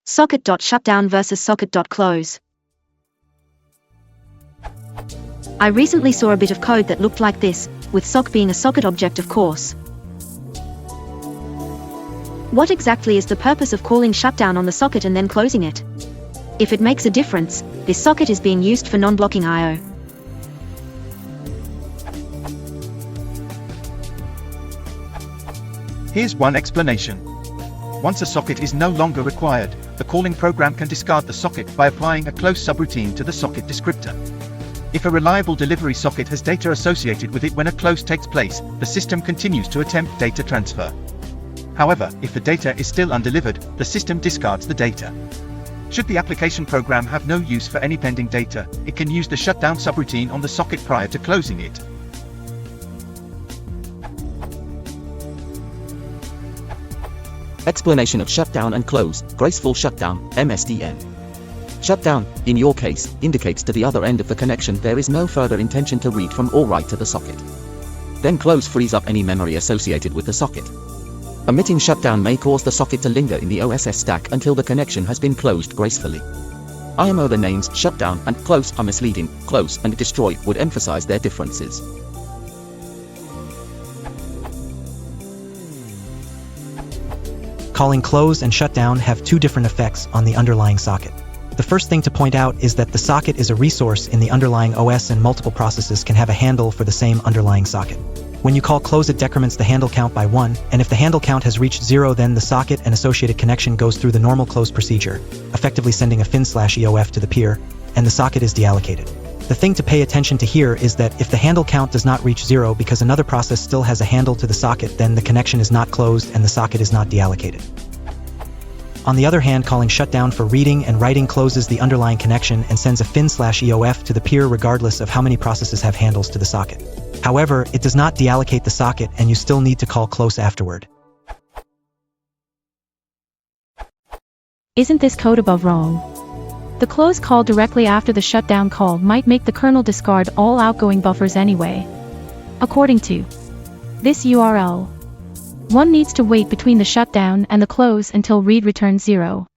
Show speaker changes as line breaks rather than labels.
Socket.Shutdown vs Socket.Close. I recently saw a bit of code that looked like this, with sock being a socket object of course. What exactly is the purpose of calling shutdown on the socket and then closing it? If it makes a difference, this socket is being used for non-blocking I/O.
Here's one explanation. Once a socket is no longer required, the calling program can discard the socket by applying a close subroutine to the socket descriptor. If a reliable delivery socket has data associated with it when a close takes place, the system continues to attempt data transfer. However, if the data is still undelivered, the system discards the data. Should the application program have no use for any pending data, it can use the shutdown subroutine on the socket prior to closing it.
Explanation of shutdown and close, graceful shutdown, MSDN. Shutdown, in your case, indicates to the other end of the connection there is no further intention to read from or write to the socket. Then close frees up any memory associated with the socket. Omitting shutdown may cause the socket to linger in the OSS stack until the connection has been closed gracefully. IMO the names shutdown and close are misleading. Close and destroy would emphasize their differences.
Calling close and shutdown have two different effects on the underlying socket. The first thing to point out is that the socket is a resource in the underlying OS and multiple processes can have a handle for the same underlying socket. When you call close, it decrements the handle count by 1, and if the handle count has reached 0, then the socket and associated connection goes through the normal close procedure, effectively sending a fin/EOF to the peer, and the socket is deallocated. The thing to pay attention to here is that if the handle count does not reach 0 because another process still has a handle to the socket, then the connection is not closed and the socket is not deallocated. On the other hand, calling shutdown for reading and writing closes the underlying connection and sends a fin/EOF to the peer regardless of how many processes have handles to the socket. However, it does not deallocate the socket and you still need to call close afterward.
Isn't this code above wrong? The close call directly after the shutdown call might make the kernel discard all outgoing buffers anyway. According to this URL, one needs to wait between the shutdown and the close until read returns 0.